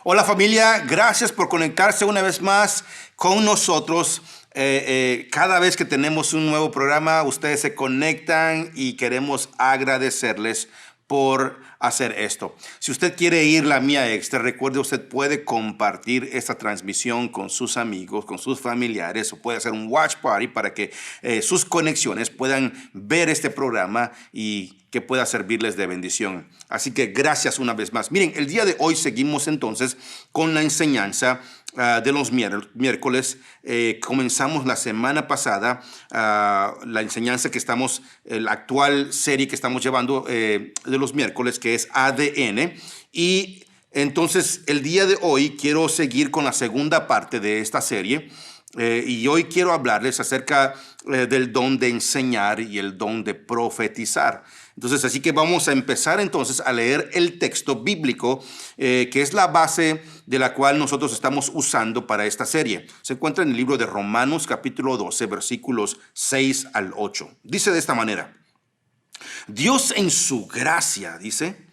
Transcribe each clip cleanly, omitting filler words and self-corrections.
Hola familia, gracias por conectarse una vez más con nosotros. Cada vez que tenemos un nuevo programa, ustedes se conectan y queremos agradecerles por hacer esto. Si usted quiere ir la mía extra, recuerde, usted puede compartir esta transmisión con sus amigos, con sus familiares, o puede hacer un watch party para que sus conexiones puedan ver este programa y que pueda servirles de bendición. Así que gracias una vez más. Miren, el día de hoy seguimos entonces con la enseñanza de los miércoles. Comenzamos la semana pasada la enseñanza que estamos, la actual serie que estamos llevando de los miércoles, que es ADN. Y entonces el día de hoy quiero seguir con la segunda parte de esta serie. Y hoy quiero hablarles acerca del don de enseñar y el don de profetizar. Entonces, así que vamos a empezar entonces a leer el texto bíblico, que es la base de la cual nosotros estamos usando para esta serie. Se encuentra en el libro de Romanos, capítulo 12, versículos 6 al 8. Dice de esta manera: Dios en su gracia, dice,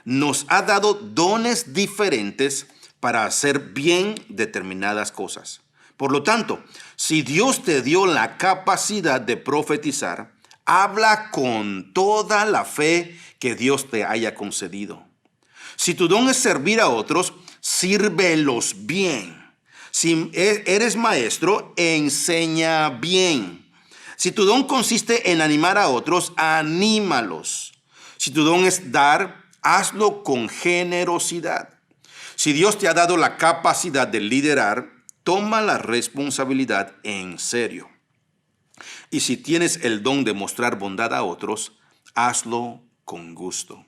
nos ha dado dones diferentes para hacer bien determinadas cosas. Por lo tanto, si Dios te dio la capacidad de profetizar, habla con toda la fe que Dios te haya concedido. Si tu don es servir a otros, sírvelos bien. Si eres maestro, enseña bien. Si tu don consiste en animar a otros, anímalos. Si tu don es dar, hazlo con generosidad. Si Dios te ha dado la capacidad de liderar, toma la responsabilidad en serio. Y si tienes el don de mostrar bondad a otros, hazlo con gusto.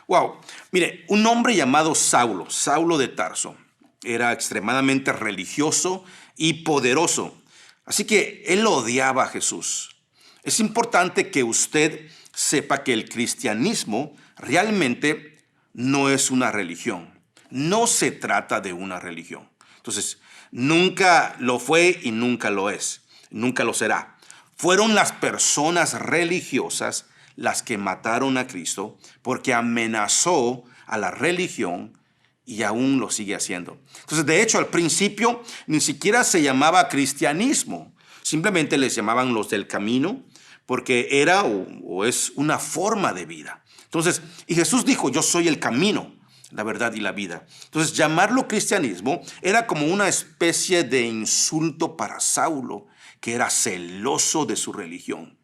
Wow, mire, un hombre llamado Saulo de Tarso, era extremadamente religioso y poderoso. Así que él odiaba a Jesús. Es importante que usted sepa que el cristianismo realmente no es una religión. No se trata de una religión. Entonces, nunca lo fue y nunca lo es. Nunca lo será. Fueron las personas religiosas las que mataron a Cristo porque amenazó a la religión y aún lo sigue haciendo. Entonces, de hecho, al principio ni siquiera se llamaba cristianismo. Simplemente les llamaban los del camino porque era o es una forma de vida. Entonces, y Jesús dijo, yo soy el camino, la verdad y la vida. Entonces, llamarlo cristianismo era como una especie de insulto para Saulo, que era celoso de su religión.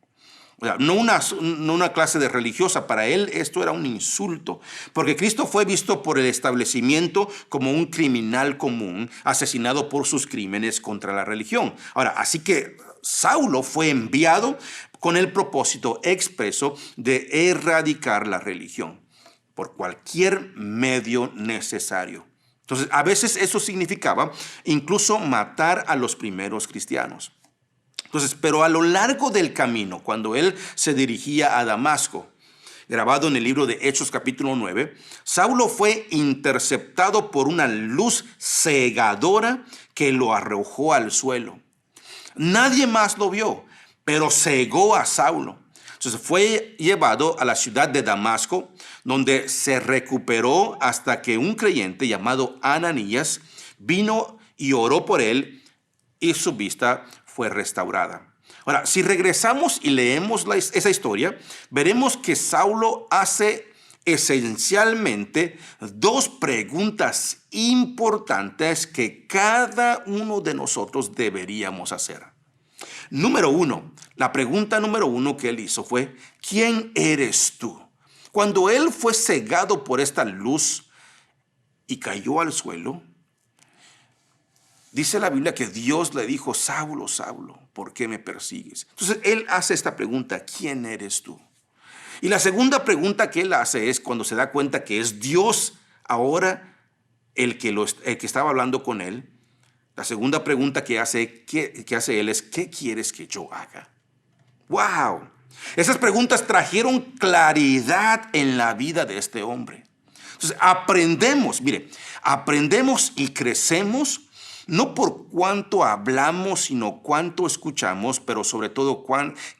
O sea, no una clase de religiosa. Para él esto era un insulto, porque Cristo fue visto por el establecimiento como un criminal común, asesinado por sus crímenes contra la religión. Ahora, así que Saulo fue enviado con el propósito expreso de erradicar la religión por cualquier medio necesario. Entonces, a veces eso significaba incluso matar a los primeros cristianos. Entonces, pero a lo largo del camino, cuando él se dirigía a Damasco, grabado en el libro de Hechos capítulo 9, Saulo fue interceptado por una luz cegadora que lo arrojó al suelo. Nadie más lo vio, pero cegó a Saulo. Entonces fue llevado a la ciudad de Damasco, donde se recuperó hasta que un creyente llamado Ananías vino y oró por él y su vista fue restaurada. Ahora, si regresamos y leemos esa historia, veremos que Saulo hace esencialmente dos preguntas importantes que cada uno de nosotros deberíamos hacer. Número uno, la pregunta número uno que él hizo fue, ¿quién eres tú? Cuando él fue cegado por esta luz y cayó al suelo, dice la Biblia que Dios le dijo, Saulo, Saulo, ¿por qué me persigues? Entonces él hace esta pregunta, ¿quién eres tú? Y la segunda pregunta que él hace es cuando se da cuenta que es Dios ahora el que estaba hablando con él. La segunda pregunta que hace él es, ¿qué quieres que yo haga? ¡Wow! Esas preguntas trajeron claridad en la vida de este hombre. Entonces aprendemos y crecemos no por cuánto hablamos, sino cuánto escuchamos, pero sobre todo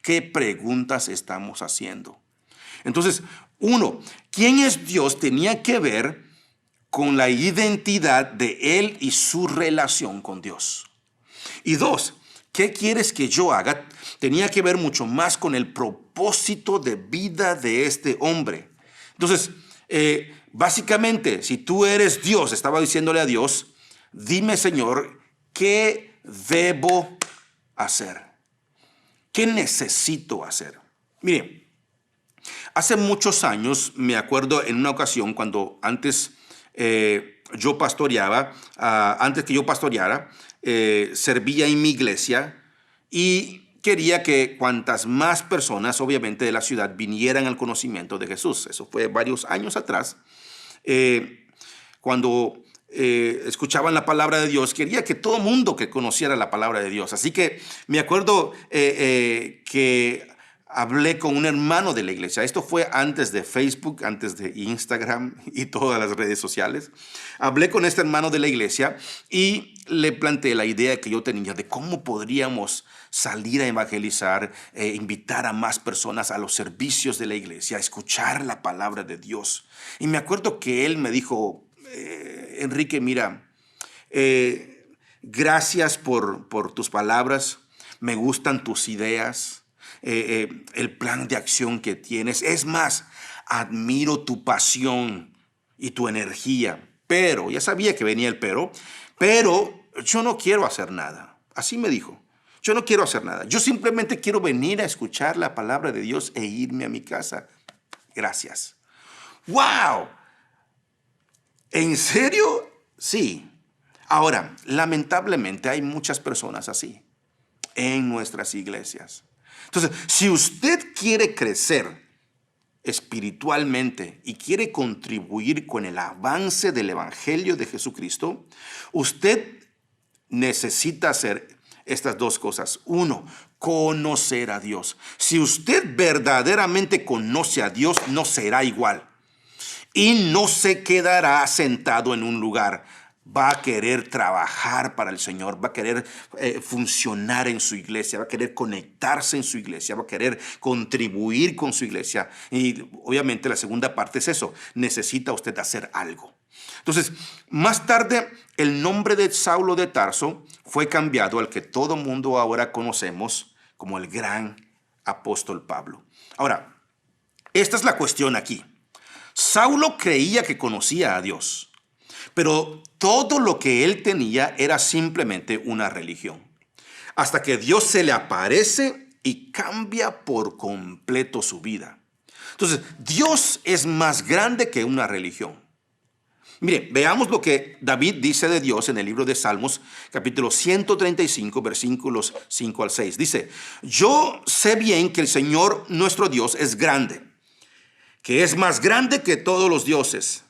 qué preguntas estamos haciendo. Entonces, uno, ¿quién es Dios? Tenía que ver con la identidad de él y su relación con Dios. Y dos, ¿qué quieres que yo haga? Tenía que ver mucho más con el propósito de vida de este hombre. Entonces, básicamente, si tú eres Dios, estaba diciéndole a Dios, dime, Señor, ¿qué debo hacer? ¿Qué necesito hacer? Mire, hace muchos años, me acuerdo en una ocasión cuando antes yo pastoreaba, antes que yo pastoreara, servía en mi iglesia y quería que cuantas más personas, obviamente, de la ciudad vinieran al conocimiento de Jesús. Eso fue varios años atrás. Cuando escuchaban la palabra de Dios, quería que todo mundo que conociera la palabra de Dios. Así que me acuerdo que hablé con un hermano de la iglesia. Esto fue antes de Facebook, antes de Instagram y todas las redes sociales. Hablé con este hermano de la iglesia y le planteé la idea que yo tenía de cómo podríamos salir a evangelizar, invitar a más personas a los servicios de la iglesia, a escuchar la palabra de Dios. Y me acuerdo que él me dijo, Enrique, mira, gracias por tus palabras, me gustan tus ideas. El plan de acción que tienes. Es más, admiro tu pasión y tu energía. Pero, ya sabía que venía el pero yo no quiero hacer nada. Así me dijo. Yo no quiero hacer nada. Yo simplemente quiero venir a escuchar la palabra de Dios e irme a mi casa. Gracias. ¡Wow! ¿En serio? Sí. Ahora, lamentablemente hay muchas personas así en nuestras iglesias. Entonces, si usted quiere crecer espiritualmente y quiere contribuir con el avance del Evangelio de Jesucristo, usted necesita hacer estas dos cosas. Uno, conocer a Dios. Si usted verdaderamente conoce a Dios, no será igual y no se quedará sentado en un lugar. Va a querer trabajar para el Señor, va a querer funcionar en su iglesia, va a querer conectarse en su iglesia, va a querer contribuir con su iglesia. Y obviamente la segunda parte es eso, necesita usted hacer algo. Entonces, más tarde el nombre de Saulo de Tarso fue cambiado al que todo mundo ahora conocemos como el gran apóstol Pablo. Ahora, esta es la cuestión aquí. Saulo creía que conocía a Dios, pero todo lo que él tenía era simplemente una religión. Hasta que Dios se le aparece y cambia por completo su vida. Entonces, Dios es más grande que una religión. Mire, veamos lo que David dice de Dios en el libro de Salmos, capítulo 135, versículos 5 al 6. Dice, yo sé bien que el Señor nuestro Dios es grande, que es más grande que todos los dioses.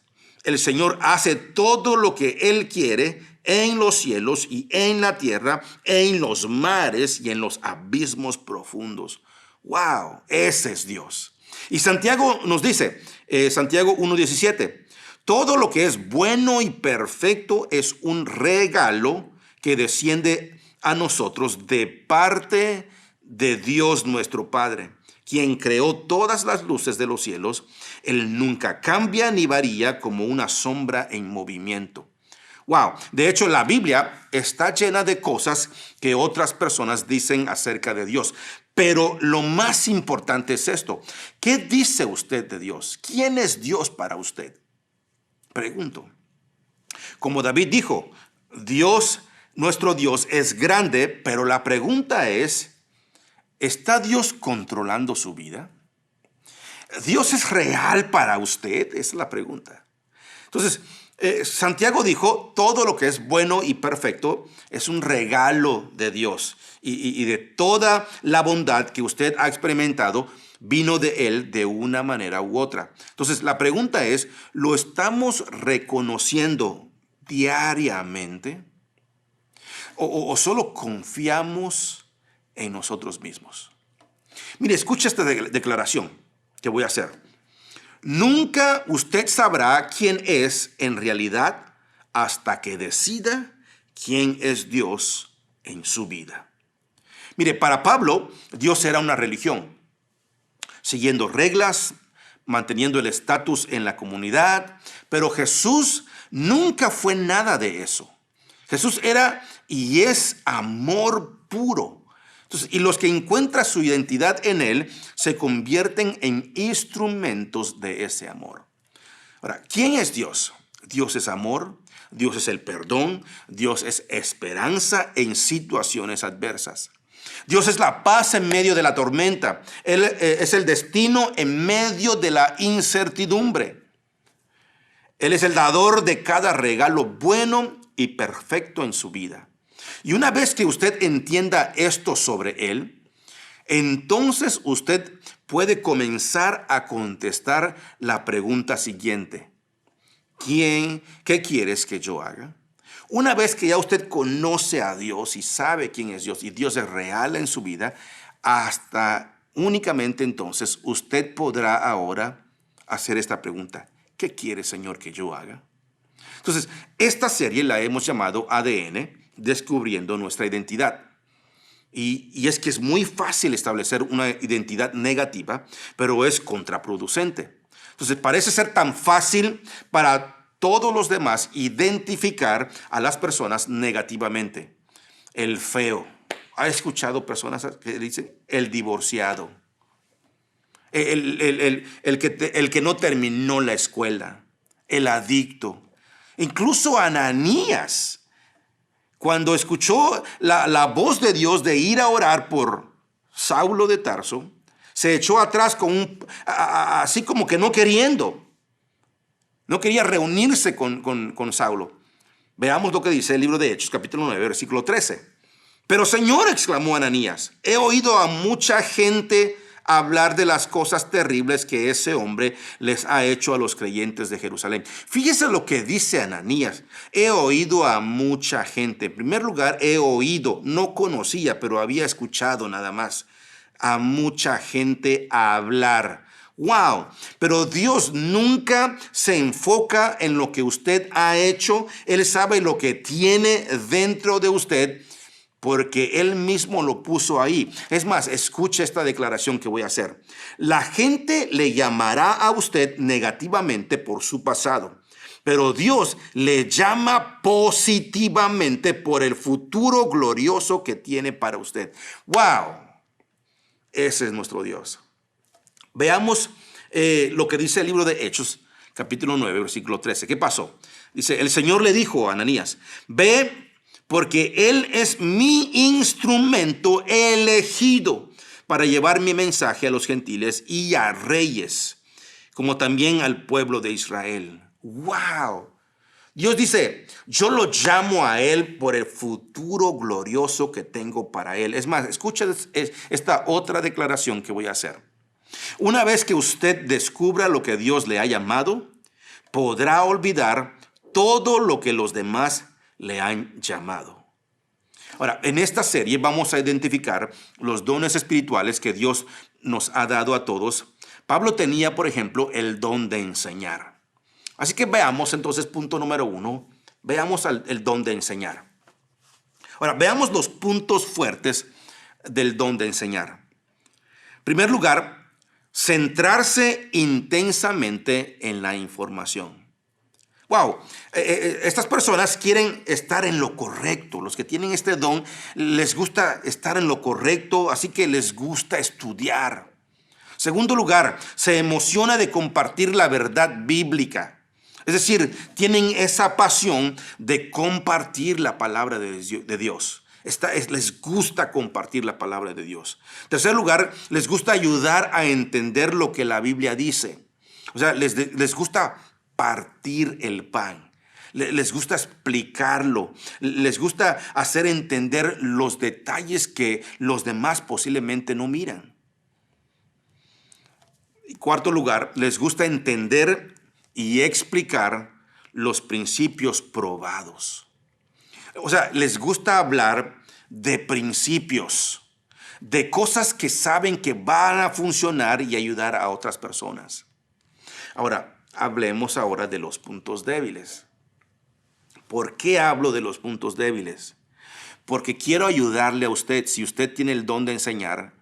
El Señor hace todo lo que Él quiere en los cielos y en la tierra, en los mares y en los abismos profundos. ¡Wow! Ese es Dios. Y Santiago nos dice, Santiago 1:17, todo lo que es bueno y perfecto es un regalo que desciende a nosotros de parte de Dios nuestro Padre, quien creó todas las luces de los cielos. Él nunca cambia ni varía como una sombra en movimiento. Wow, de hecho la Biblia está llena de cosas que otras personas dicen acerca de Dios. Pero lo más importante es esto. ¿Qué dice usted de Dios? ¿Quién es Dios para usted? Pregunto. Como David dijo, Dios, nuestro Dios es grande, pero la pregunta es, ¿está Dios controlando su vida? ¿Dios es real para usted? Esa es la pregunta. Entonces, Santiago dijo, todo lo que es bueno y perfecto es un regalo de Dios. Y de toda la bondad que usted ha experimentado, vino de Él de una manera u otra. Entonces, la pregunta es, ¿lo estamos reconociendo diariamente? ¿O solo confiamos en nosotros mismos? Mire, escucha esta declaración que voy a hacer. Nunca usted sabrá quién es en realidad hasta que decida quién es Dios en su vida. Mire, para Pablo, Dios era una religión, siguiendo reglas, manteniendo el estatus en la comunidad, pero Jesús nunca fue nada de eso. Jesús era y es amor puro. Entonces, y los que encuentran su identidad en Él se convierten en instrumentos de ese amor. Ahora, ¿quién es Dios? Dios es amor, Dios es el perdón, Dios es esperanza en situaciones adversas. Dios es la paz en medio de la tormenta. Él es el destino en medio de la incertidumbre. Él es el dador de cada regalo bueno y perfecto en su vida. Y una vez que usted entienda esto sobre Él, entonces usted puede comenzar a contestar la pregunta siguiente. ¿Qué quieres que yo haga? Una vez que ya usted conoce a Dios y sabe quién es Dios y Dios es real en su vida, hasta únicamente entonces usted podrá ahora hacer esta pregunta. ¿Qué quiere, Señor, que yo haga? Entonces, esta serie la hemos llamado ADN, Descubriendo Nuestra Identidad. Y es que es muy fácil establecer una identidad negativa, pero es contraproducente. Entonces, parece ser tan fácil para todos los demás identificar a las personas negativamente. El feo. ¿Ha escuchado personas que dicen el divorciado? El que no terminó la escuela. El adicto. Incluso Ananías, cuando escuchó la voz de Dios de ir a orar por Saulo de Tarso, se echó atrás así como que no queriendo. No quería reunirse con Saulo. Veamos lo que dice el libro de Hechos, capítulo 9, versículo 13. Pero Señor, exclamó Ananías, he oído a mucha gente hablar de las cosas terribles que ese hombre les ha hecho a los creyentes de Jerusalén. Fíjese lo que dice Ananías. He oído a mucha gente. En primer lugar, he oído, no conocía, pero había escuchado nada más. A mucha gente hablar. ¡Wow! Pero Dios nunca se enfoca en lo que usted ha hecho. Él sabe lo que tiene dentro de usted, porque Él mismo lo puso ahí. Es más, escuche esta declaración que voy a hacer. La gente le llamará a usted negativamente por su pasado, pero Dios le llama positivamente por el futuro glorioso que tiene para usted. ¡Wow! Ese es nuestro Dios. Veamos lo que dice el libro de Hechos, capítulo 9, versículo 13. ¿Qué pasó? Dice, el Señor le dijo a Ananías, ve, porque Él es mi instrumento elegido para llevar mi mensaje a los gentiles y a reyes, como también al pueblo de Israel. ¡Wow! Dios dice, yo lo llamo a Él por el futuro glorioso que tengo para Él. Es más, escucha esta otra declaración que voy a hacer. Una vez que usted descubra lo que Dios le ha llamado, podrá olvidar todo lo que los demás le han llamado. Ahora, en esta serie vamos a identificar los dones espirituales que Dios nos ha dado a todos. Pablo tenía, por ejemplo, el don de enseñar. Así que veamos entonces, punto número 1, veamos el don de enseñar. Ahora, veamos los puntos fuertes del don de enseñar. En primer lugar, centrarse intensamente en la información. Wow, estas personas quieren estar en lo correcto. Los que tienen este don les gusta estar en lo correcto, así que les gusta estudiar. Segundo lugar, se emociona de compartir la verdad bíblica. Es decir, tienen esa pasión de compartir la palabra de Dios. Les gusta compartir la palabra de Dios. Tercer lugar, les gusta ayudar a entender lo que la Biblia dice. O sea, les gusta partir el pan. Les gusta explicarlo. Les gusta hacer entender los detalles que los demás posiblemente no miran. Y cuarto lugar, les gusta entender y explicar los principios probados. O sea, les gusta hablar de principios, de cosas que saben que van a funcionar y ayudar a otras personas. Ahora, hablemos ahora de los puntos débiles. ¿Por qué hablo de los puntos débiles? Porque quiero ayudarle a usted, si usted tiene el don de enseñar,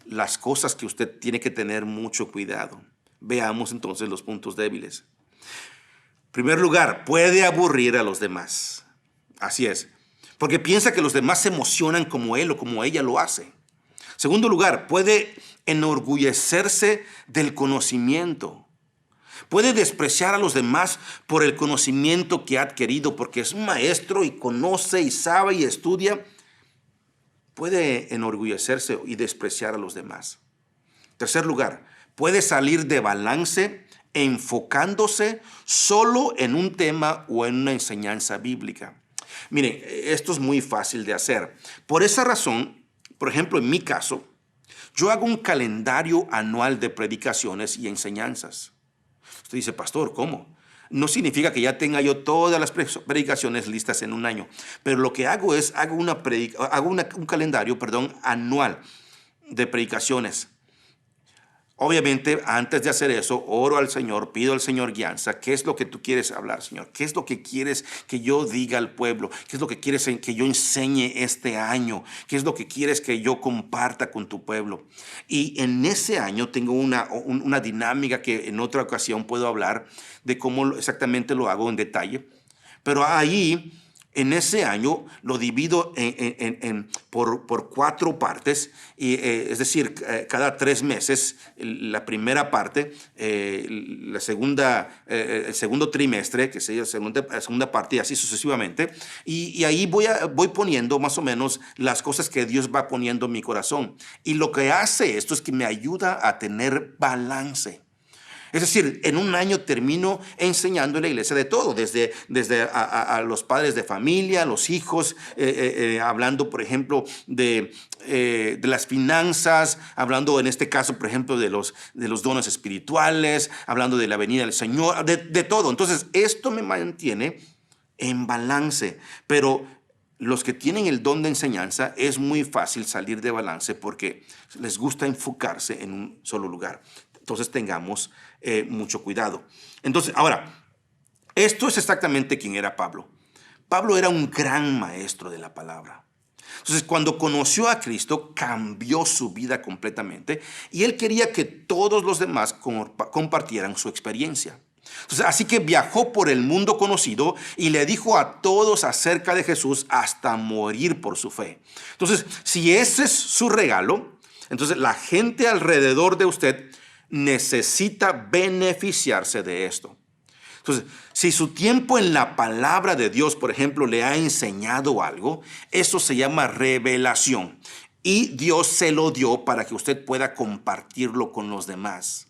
las cosas que usted tiene que tener mucho cuidado. Veamos entonces los puntos débiles. En primer lugar, puede aburrir a los demás. Así es, porque piensa que los demás se emocionan como él o como ella lo hace. Segundo lugar, puede enorgullecerse del conocimiento. Puede despreciar a los demás por el conocimiento que ha adquirido, porque es un maestro y conoce y sabe y estudia. Puede enorgullecerse y despreciar a los demás. Tercer lugar, puede salir de balance enfocándose solo en un tema o en una enseñanza bíblica. Miren, esto es muy fácil de hacer. Por esa razón, por ejemplo, en mi caso, yo hago un calendario anual de predicaciones y enseñanzas. Usted dice, pastor, ¿cómo? No significa que ya tenga yo todas las predicaciones listas en un año, pero lo que hago es, un calendario, anual de predicaciones. Obviamente, antes de hacer eso, oro al Señor, pido al Señor guianza. ¿Qué es lo que tú quieres hablar, Señor? ¿Qué es lo que quieres que yo diga al pueblo? ¿Qué es lo que quieres que yo enseñe este año? ¿Qué es lo que quieres que yo comparta con tu pueblo? Y en ese año tengo una dinámica que en otra ocasión puedo hablar de cómo exactamente lo hago en detalle. Pero ahí, en ese año, lo divido por 4 partes, es decir, cada 3 meses, la primera parte, el segundo trimestre, que sería la segunda parte, y así sucesivamente. Y ahí voy poniendo más o menos las cosas que Dios va poniendo en mi corazón. Y lo que hace esto es que me ayuda a tener balance. Es decir, en un año termino enseñando en la iglesia de todo, desde a los padres de familia, a los hijos, hablando, por ejemplo, de las finanzas, hablando en este caso, por ejemplo, de los dones espirituales, hablando de la venida del Señor, de todo. Entonces, esto me mantiene en balance, pero los que tienen el don de enseñanza es muy fácil salir de balance porque les gusta enfocarse en un solo lugar. Entonces tengamos mucho cuidado. Entonces, ahora, esto es exactamente quién era Pablo. Pablo era un gran maestro de la palabra. Entonces, cuando conoció a Cristo, cambió su vida completamente y él quería que todos los demás compartieran su experiencia. Entonces, así que viajó por el mundo conocido y le dijo a todos acerca de Jesús hasta morir por su fe. Entonces, si ese es su regalo, entonces la gente alrededor de usted necesita beneficiarse de esto. Entonces, si su tiempo en la palabra de Dios, por ejemplo, le ha enseñado algo, eso se llama revelación. Y Dios se lo dio para que usted pueda compartirlo con los demás.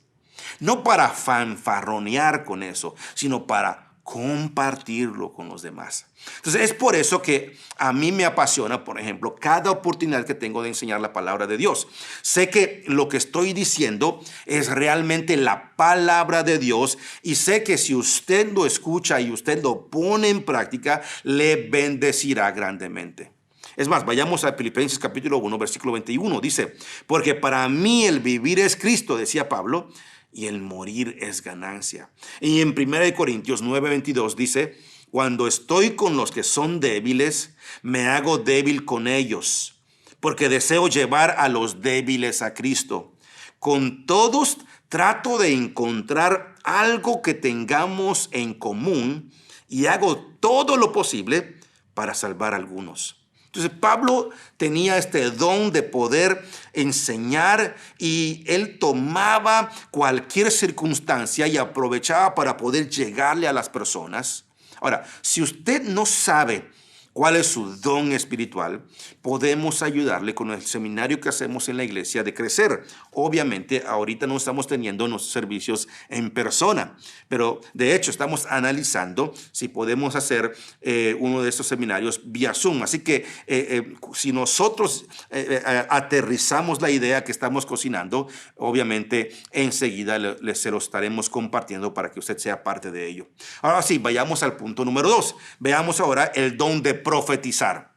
No para fanfarronear con eso, sino para compartirlo con los demás. Entonces es por eso que a mí me apasiona, por ejemplo, cada oportunidad que tengo de enseñar la palabra de Dios. Sé que lo que estoy diciendo es realmente la palabra de Dios y sé que si usted lo escucha y usted lo pone en práctica, le bendecirá grandemente. Es más, vayamos a Filipenses capítulo 1, versículo 21. Dice, porque para mí el vivir es Cristo, decía Pablo, y el morir es ganancia. Y en 1 Corintios 9:22 dice, cuando estoy con los que son débiles, me hago débil con ellos, porque deseo llevar a los débiles a Cristo. Con todos trato de encontrar algo que tengamos en común y hago todo lo posible para salvar a algunos. Entonces Pablo tenía este don de poder enseñar y él tomaba cualquier circunstancia y aprovechaba para poder llegarle a las personas. Ahora, si usted no sabe cuál es su don espiritual, podemos ayudarle con el seminario que hacemos en la iglesia de crecer. Obviamente, ahorita no estamos teniendo nuestros servicios en persona, pero de hecho estamos analizando si podemos hacer uno de estos seminarios vía Zoom. Así que si nosotros aterrizamos la idea que estamos cocinando, obviamente enseguida se lo estaremos compartiendo para que usted sea parte de ello. Ahora sí, vayamos al punto número 2. Veamos ahora el don de profetizar.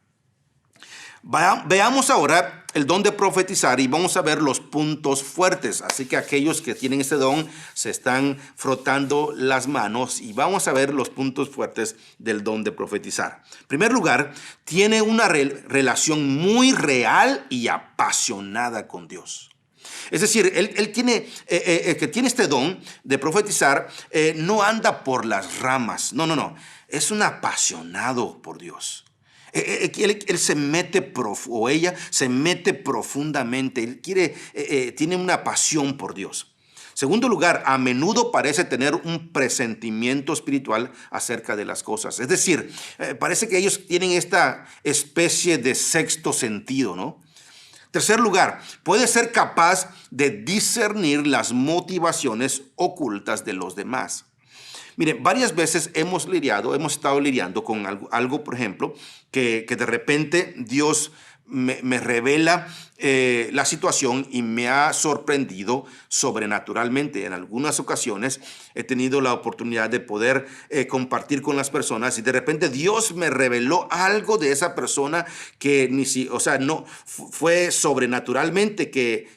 Veamos ahora el don de profetizar y vamos a ver los puntos fuertes. Así que aquellos que tienen este don se están frotando las manos y vamos a ver los puntos fuertes del don de profetizar. En primer lugar, tiene una relación muy real y apasionada con Dios. Es decir, él tiene, el que tiene este don de profetizar no anda por las ramas. No, no, no. Es un apasionado por Dios. Él se mete, o ella se mete profundamente. Él tiene una pasión por Dios. Segundo lugar, a menudo parece tener un presentimiento espiritual acerca de las cosas. Es decir, parece que ellos tienen esta especie de sexto sentido, ¿no? Tercer lugar, puede ser capaz de discernir las motivaciones ocultas de los demás. Mire, varias veces hemos estado lidiando con algo, por ejemplo, que de repente Dios me revela la situación y me ha sorprendido sobrenaturalmente. En algunas ocasiones he tenido la oportunidad de poder compartir con las personas y de repente Dios me reveló algo de esa persona que no fue sobrenaturalmente, que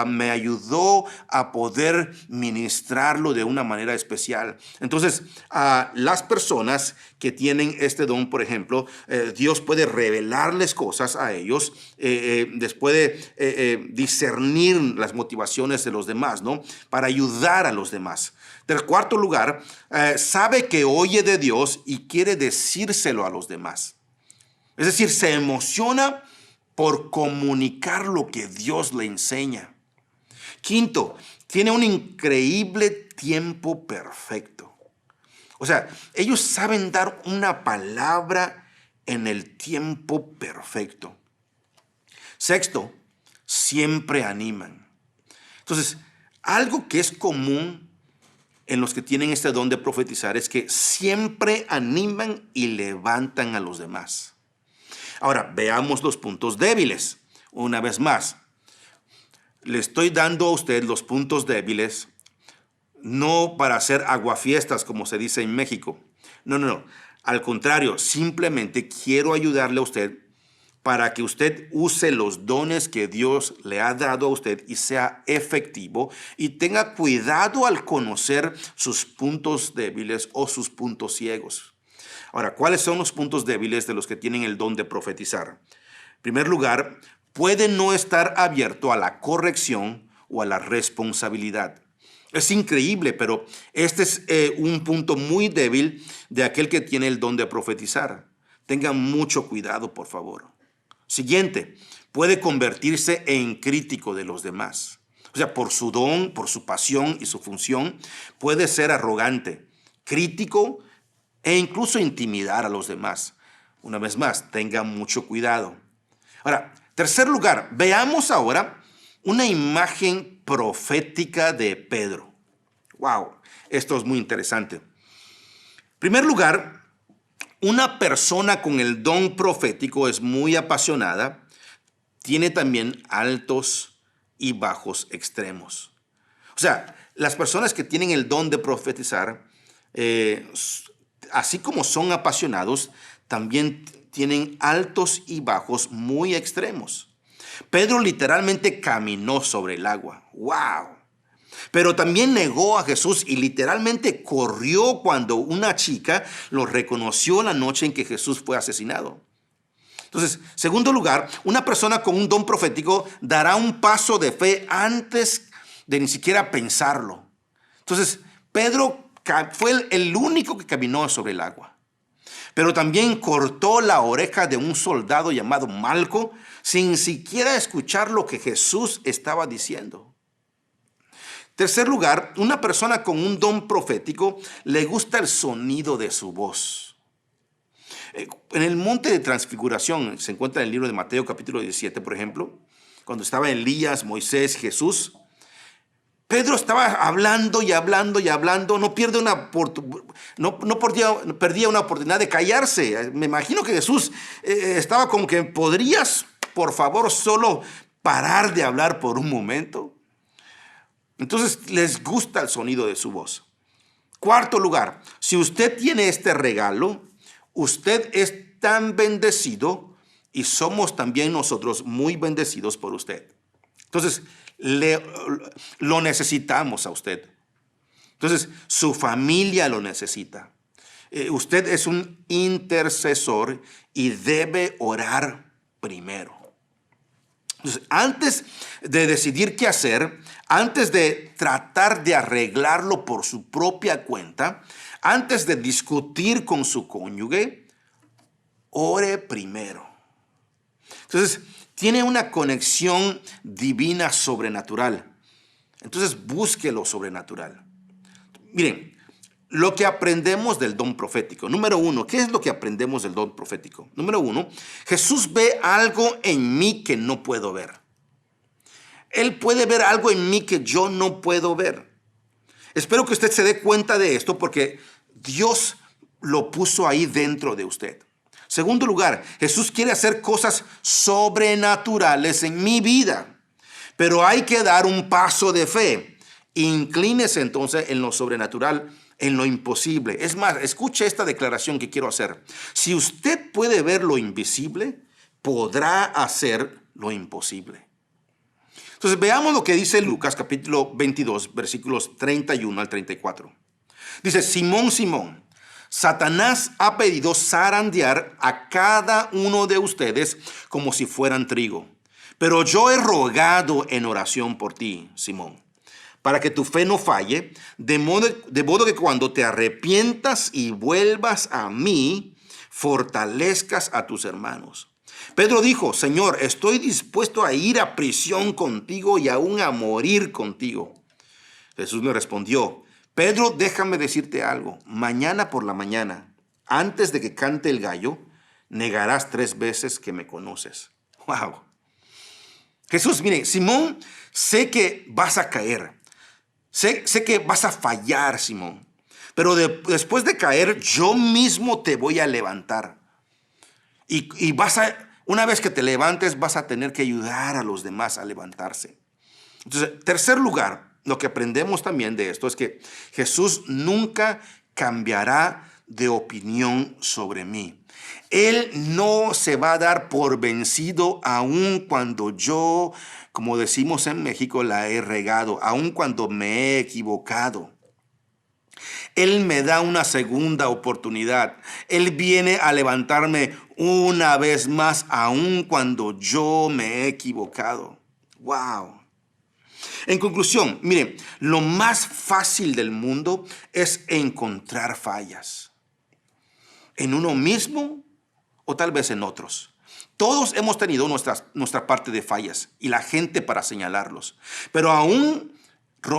me ayudó a poder ministrarlo de una manera especial. Entonces, las personas que tienen este don, por ejemplo, Dios puede revelarles cosas a ellos, les puede discernir las motivaciones de los demás, ¿no? Para ayudar a los demás. En cuarto lugar, sabe que oye de Dios y quiere decírselo a los demás. Es decir, se emociona por comunicar lo que Dios le enseña. Quinto, tiene un increíble tiempo perfecto. O sea, ellos saben dar una palabra en el tiempo perfecto. Sexto, siempre animan. Entonces, algo que es común en los que tienen este don de profetizar es que siempre animan y levantan a los demás. Ahora, veamos los puntos débiles. Una vez más, le estoy dando a usted los puntos débiles no para hacer aguafiestas, como se dice en México. No, no, no. Al contrario, simplemente quiero ayudarle a usted para que usted use los dones que Dios le ha dado a usted y sea efectivo y tenga cuidado al conocer sus puntos débiles o sus puntos ciegos. Ahora, ¿cuáles son los puntos débiles de los que tienen el don de profetizar? En primer lugar, puede no estar abierto a la corrección o a la responsabilidad. Es increíble, pero este es un punto muy débil de aquel que tiene el don de profetizar. Tengan mucho cuidado, por favor. Siguiente, puede convertirse en crítico de los demás. O sea, por su don, por su pasión y su función, puede ser arrogante, crítico e incluso intimidar a los demás. Una vez más, tengan mucho cuidado. Ahora, tercer lugar, veamos ahora una imagen profética de Pedro. Wow, esto es muy interesante. En primer lugar, una persona con el don profético es muy apasionada, tiene también altos y bajos extremos. O sea, las personas que tienen el don de profetizar, así como son apasionados, también tienen altos y bajos muy extremos. Pedro literalmente caminó sobre el agua. ¡Wow! Pero también negó a Jesús y literalmente corrió cuando una chica lo reconoció la noche en que Jesús fue asesinado. Entonces, segundo lugar, una persona con un don profético dará un paso de fe antes de ni siquiera pensarlo. Entonces, Pedro fue el único que caminó sobre el agua. Pero también cortó la oreja de un soldado llamado Malco sin siquiera escuchar lo que Jesús estaba diciendo. Tercer lugar, una persona con un don profético le gusta el sonido de su voz. En el monte de transfiguración, se encuentra en el libro de Mateo capítulo 17, por ejemplo, cuando estaba Elías, Moisés, Jesús, Pedro estaba hablando y hablando y hablando, no perdía una oportunidad de callarse. Me imagino que Jesús estaba como que, ¿podrías, por favor, solo parar de hablar por un momento? Entonces les gusta el sonido de su voz. Cuarto lugar, si usted tiene este regalo, usted es tan bendecido y somos también nosotros muy bendecidos por usted. Entonces, lo necesitamos a usted. Entonces, su familia lo necesita. Usted es un intercesor y debe orar primero. Entonces, antes de decidir qué hacer, antes de tratar de arreglarlo por su propia cuenta, antes de discutir con su cónyuge, ore primero. Entonces, tiene una conexión divina sobrenatural. Entonces, busque lo sobrenatural. Miren, lo que aprendemos del don profético. Número uno, ¿qué es lo que aprendemos del don profético? Número uno, Jesús ve algo en mí que no puedo ver. Él puede ver algo en mí que yo no puedo ver. Espero que usted se dé cuenta de esto porque Dios lo puso ahí dentro de usted. Segundo lugar, Jesús quiere hacer cosas sobrenaturales en mi vida, pero hay que dar un paso de fe. Inclínese entonces en lo sobrenatural, en lo imposible. Es más, escuche esta declaración que quiero hacer. Si usted puede ver lo invisible, podrá hacer lo imposible. Entonces veamos lo que dice Lucas capítulo 22, versículos 31 al 34. Dice, Simón, Simón, Satanás ha pedido zarandear a cada uno de ustedes como si fueran trigo. Pero yo he rogado en oración por ti, Simón, para que tu fe no falle, de modo que cuando te arrepientas y vuelvas a mí, fortalezcas a tus hermanos. Pedro dijo, Señor, estoy dispuesto a ir a prisión contigo y aún a morir contigo. Jesús le respondió, Pedro, déjame decirte algo. Mañana por la mañana, antes de que cante el gallo, negarás 3 veces que me conoces. ¡Wow! Jesús, mire, Simón, sé que vas a caer. Sé que vas a fallar, Simón. Pero después de caer, yo mismo te voy a levantar. Y una vez que te levantes, vas a tener que ayudar a los demás a levantarse. Entonces, tercer lugar, lo que aprendemos también de esto es que Jesús nunca cambiará de opinión sobre mí. Él no se va a dar por vencido aun cuando yo, como decimos en México, la he regado, aun cuando me he equivocado. Él me da una segunda oportunidad. Él viene a levantarme una vez más, aun cuando yo me he equivocado. ¡Wow! En conclusión, miren, lo más fácil del mundo es encontrar fallas. En uno mismo o tal vez en otros. Todos hemos tenido nuestra parte de fallas y la gente para señalarlos. Pero aún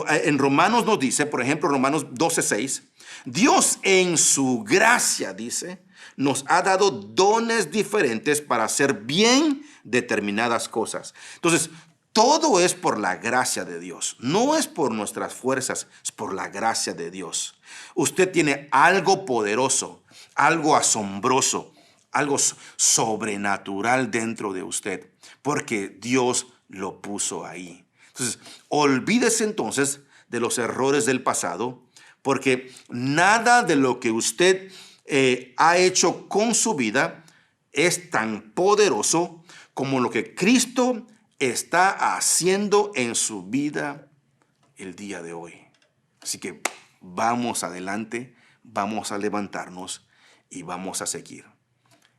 en Romanos nos dice, por ejemplo, Romanos 12:6, Dios en su gracia, dice, nos ha dado dones diferentes para hacer bien determinadas cosas. Entonces, todo es por la gracia de Dios. No es por nuestras fuerzas, es por la gracia de Dios. Usted tiene algo poderoso, algo asombroso, algo sobrenatural dentro de usted, porque Dios lo puso ahí. Entonces, olvídese entonces de los errores del pasado, porque nada de lo que usted ha hecho con su vida es tan poderoso como lo que Cristo está haciendo en su vida el día de hoy. Así que vamos adelante, vamos a levantarnos y vamos a seguir.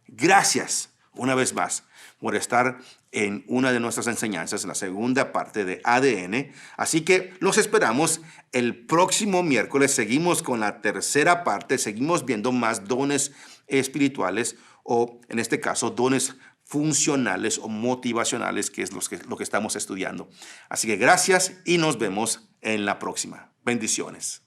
Gracias una vez más por estar en una de nuestras enseñanzas, en la segunda parte de ADN. Así que los esperamos el próximo miércoles. Seguimos con la tercera parte, seguimos viendo más dones espirituales o en este caso dones funcionales o motivacionales, que es lo que estamos estudiando. Así que gracias y nos vemos en la próxima. Bendiciones.